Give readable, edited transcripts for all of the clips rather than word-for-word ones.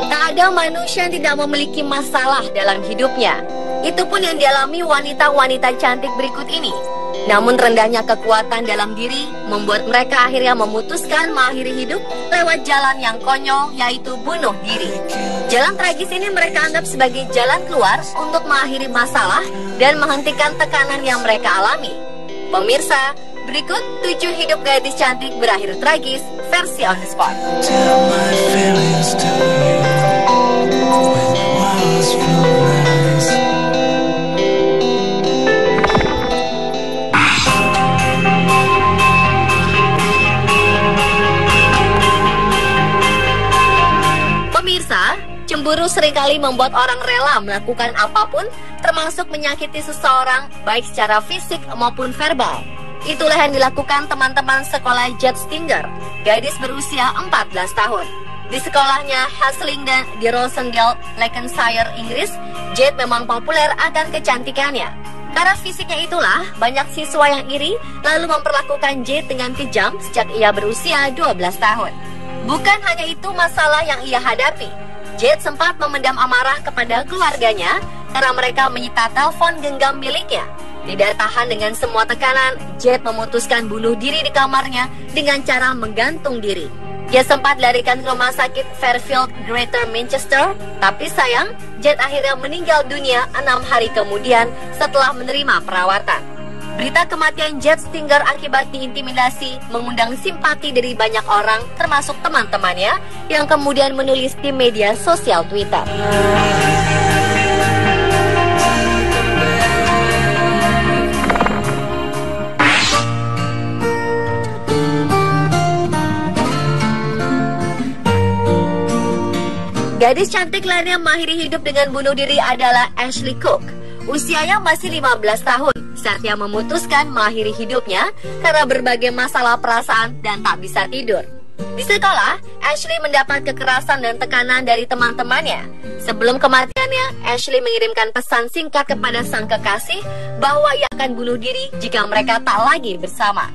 Tak ada manusia yang tidak memiliki masalah dalam hidupnya. Itu pun yang dialami wanita-wanita cantik berikut ini. Namun rendahnya kekuatan dalam diri membuat mereka akhirnya memutuskan mengakhiri hidup lewat jalan yang konyol, yaitu bunuh diri. Jalan tragis ini mereka anggap sebagai jalan keluar untuk mengakhiri masalah dan menghentikan tekanan yang mereka alami. Pemirsa, berikut 7 hidup gadis cantik berakhir tragis versi On The Spot. Pemirsa, cemburu seringkali membuat orang rela melakukan apapun, termasuk menyakiti seseorang, baik secara fisik maupun verbal. Itulah yang dilakukan teman-teman sekolah Jade Stinger, gadis berusia 14 tahun. Di sekolahnya Haslingden di Rosendale, Lancashire, Inggris, Jade memang populer akan kecantikannya. Karena fisiknya itulah, banyak siswa yang iri lalu memperlakukan Jade dengan kejam sejak ia berusia 12 tahun. Bukan hanya itu masalah yang ia hadapi. Jade sempat memendam amarah kepada keluarganya karena mereka menyita telepon genggam miliknya. Tidak tahan dengan semua tekanan, Jade memutuskan bunuh diri di kamarnya dengan cara menggantung diri. Dia sempat dilarikan ke rumah sakit Fairfield, Greater Manchester, tapi sayang, Jade akhirnya meninggal dunia 6 hari kemudian setelah menerima perawatan. Berita kematian Jade Stinger akibat diintimidasi mengundang simpati dari banyak orang, termasuk teman-temannya, yang kemudian menulis di media sosial Twitter. Gadis cantik lainnya mengakhiri hidup dengan bunuh diri adalah Ashley Cook. Usianya masih 15 tahun saat ia memutuskan mengakhiri hidupnya karena berbagai masalah perasaan dan tak bisa tidur. Di sekolah, Ashley mendapat kekerasan dan tekanan dari teman-temannya. Sebelum kematiannya, Ashley mengirimkan pesan singkat kepada sang kekasih bahwa ia akan bunuh diri jika mereka tak lagi bersama.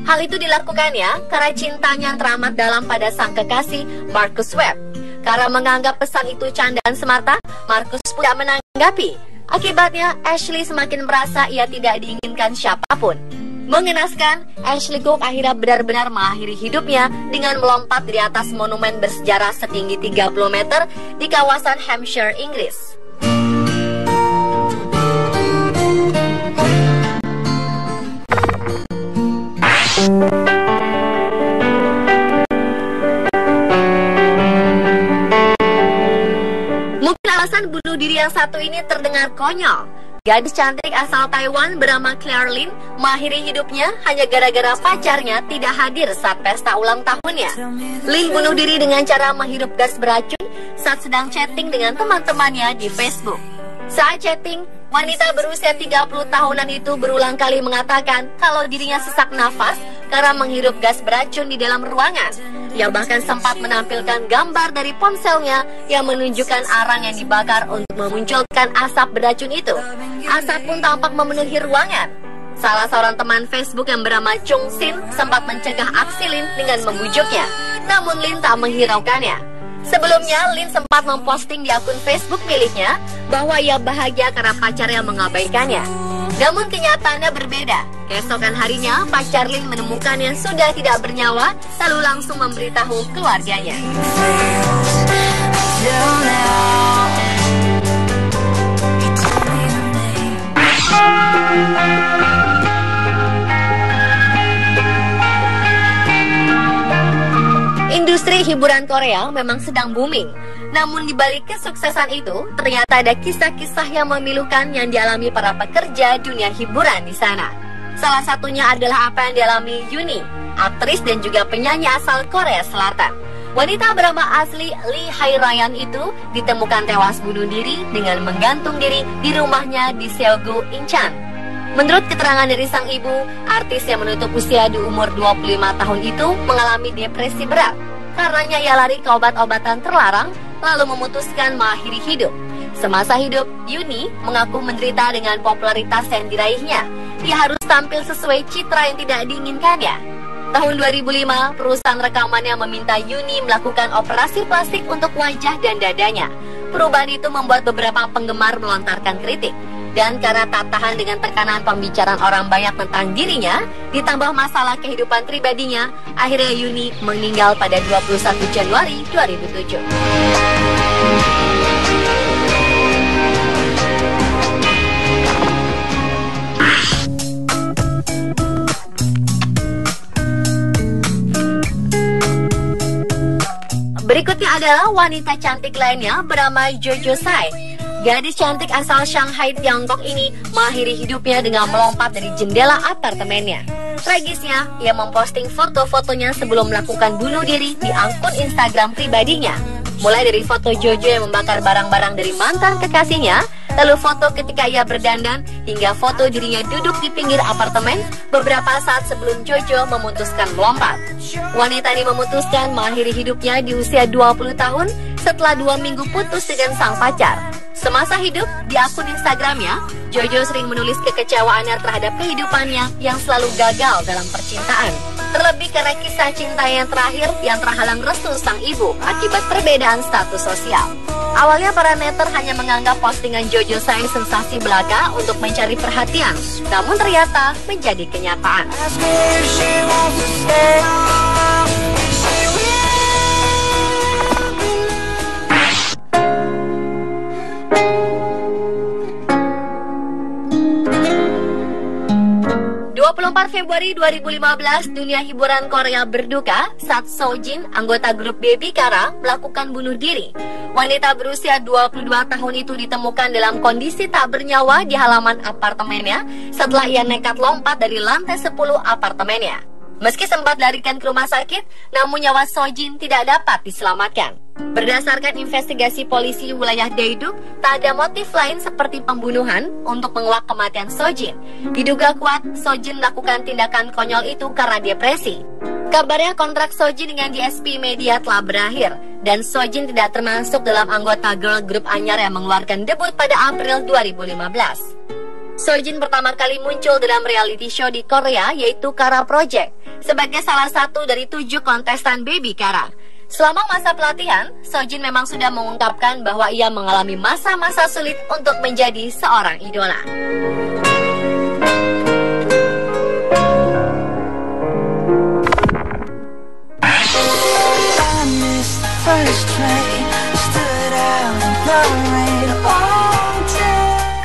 Hal itu dilakukannya karena cintanya teramat dalam pada sang kekasih, Marcus Webb. Karena menganggap pesan itu candaan semata, Marcus pun tak menanggapi. Akibatnya, Ashley semakin merasa ia tidak diinginkan siapapun. Mengenaskan, Ashley Cook akhirnya benar-benar mengakhiri hidupnya dengan melompat dari atas monumen bersejarah setinggi 30 meter di kawasan Hampshire, Inggris. Alasan bunuh diri yang satu ini terdengar konyol. Gadis cantik asal Taiwan bernama Claire Lin mengakhiri hidupnya hanya gara-gara pacarnya tidak hadir saat pesta ulang tahunnya. Lin bunuh diri dengan cara menghirup gas beracun saat sedang chatting dengan teman-temannya di Facebook. Saat chatting, wanita berusia 30 tahunan itu berulang kali mengatakan kalau dirinya sesak nafas karena menghirup gas beracun di dalam ruangan. Ia bahkan sempat menampilkan gambar dari ponselnya yang menunjukkan arang yang dibakar untuk memunculkan asap beracun itu. Asap pun tampak memenuhi ruangan. Salah seorang teman Facebook yang bernama Chung Sin sempat mencegah aksi Lin dengan membujuknya. Namun Lin tak menghiraukannya. Sebelumnya, Lin sempat memposting di akun Facebook miliknya bahwa ia bahagia karena pacarnya mengabaikannya. Namun kenyataannya berbeda. Keesokan harinya, pacar Lin menemukannya sudah tidak bernyawa, lalu langsung memberitahu keluarganya. Industri hiburan Korea memang sedang booming. Namun di balik kesuksesan itu, ternyata ada kisah-kisah yang memilukan yang dialami para pekerja dunia hiburan di sana. Salah satunya adalah apa yang dialami Yuni, aktris dan juga penyanyi asal Korea Selatan. Wanita bernama asli Lee Hae-ryan itu ditemukan tewas bunuh diri dengan menggantung diri di rumahnya di Seogu, Incheon. Menurut keterangan dari sang ibu, artis yang menutup usia di umur 25 tahun itu mengalami depresi berat. Karenanya ia lari ke obat-obatan terlarang, lalu memutuskan mengakhiri hidup. Semasa hidup, Yuni mengaku menderita dengan popularitas yang diraihnya. Dia harus tampil sesuai citra yang tidak diinginkannya. Tahun 2005, perusahaan rekamannya meminta Yuni melakukan operasi plastik untuk wajah dan dadanya. Perubahan itu membuat beberapa penggemar melontarkan kritik. Dan karena tak tahan dengan tekanan pembicaraan orang banyak tentang dirinya, ditambah masalah kehidupan pribadinya, akhirnya Yuni meninggal pada 21 Januari 2007. Berikutnya adalah wanita cantik lainnya bernama Jojo Tsai. Gadis cantik asal Shanghai, Tiongkok ini mengakhiri hidupnya dengan melompat dari jendela apartemennya. Tragisnya, ia memposting foto-fotonya sebelum melakukan bunuh diri di akun Instagram pribadinya. Mulai dari foto Jojo yang membakar barang-barang dari mantan kekasihnya, lalu foto ketika ia berdandan, hingga foto dirinya duduk di pinggir apartemen beberapa saat sebelum Jojo memutuskan melompat. Wanita ini memutuskan mengakhiri hidupnya di usia 20 tahun setelah 2 minggu putus dengan sang pacar. Semasa hidup, di akun Instagramnya, Jojo sering menulis kekecewaannya terhadap kehidupannya yang selalu gagal dalam percintaan. Terlebih karena kisah cinta yang terakhir yang terhalang restu sang ibu akibat perbedaan status sosial. Awalnya para netter hanya menganggap postingan Jojo Tsai sensasi belaka untuk mencari perhatian, namun ternyata menjadi kenyataan. 24 Februari 2015, dunia hiburan Korea berduka saat Sojin, anggota grup Baby Kara, melakukan bunuh diri. Wanita berusia 22 tahun itu ditemukan dalam kondisi tak bernyawa di halaman apartemennya setelah ia nekat lompat dari lantai 10 apartemennya. Meski sempat dilarikan ke rumah sakit, namun nyawa Sojin tidak dapat diselamatkan. Berdasarkan investigasi polisi wilayah Daeduk, tak ada motif lain seperti pembunuhan untuk menguak kematian Sojin. Diduga kuat, Sojin melakukan tindakan konyol itu karena depresi. Kabarnya kontrak Sojin dengan DSP Media telah berakhir, dan Sojin tidak termasuk dalam anggota girl group anyar yang mengeluarkan debut pada April 2015. Sojin pertama kali muncul dalam reality show di Korea yaitu Kara Project sebagai salah satu dari 7 kontestan Baby Kara. Selama masa pelatihan, Sojin memang sudah mengungkapkan bahwa ia mengalami masa-masa sulit untuk menjadi seorang idola.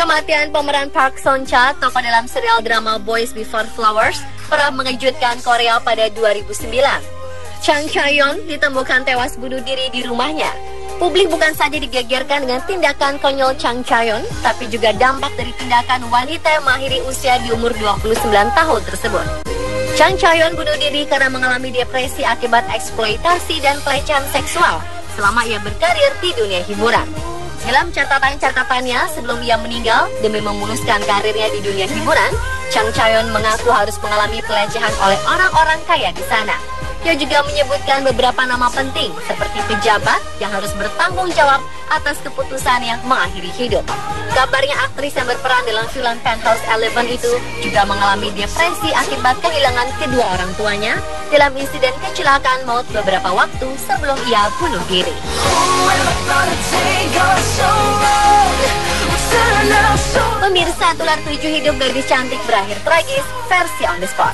Kematian pemeran Park Son-cha, tokoh dalam serial drama Boys Before Flowers, pernah mengejutkan Korea pada 2009. Chang Chayon ditemukan tewas bunuh diri di rumahnya. Publik bukan saja digegerkan dengan tindakan konyol Chang Chayon, tapi juga dampak dari tindakan wanita yang mengakhiri usia di umur 29 tahun tersebut. Chang Chayon bunuh diri karena mengalami depresi akibat eksploitasi dan pelecehan seksual selama ia berkarir di dunia hiburan. Dalam catatan-catatannya sebelum ia meninggal demi memuluskan karirnya di dunia hiburan, Chang Chayon mengaku harus mengalami pelecehan oleh orang-orang kaya di sana. Ia juga menyebutkan beberapa nama penting seperti pejabat yang harus bertanggung jawab atas keputusannya mengakhiri hidup. Kabarnya aktris yang berperan dalam film Penthouse 11 itu juga mengalami depresi akibat kehilangan kedua orang tuanya dalam insiden kecelakaan maut beberapa waktu sebelum ia bunuh diri. Pemirsa, Tular 7 hidup gadis cantik berakhir tragis versi On The Spot.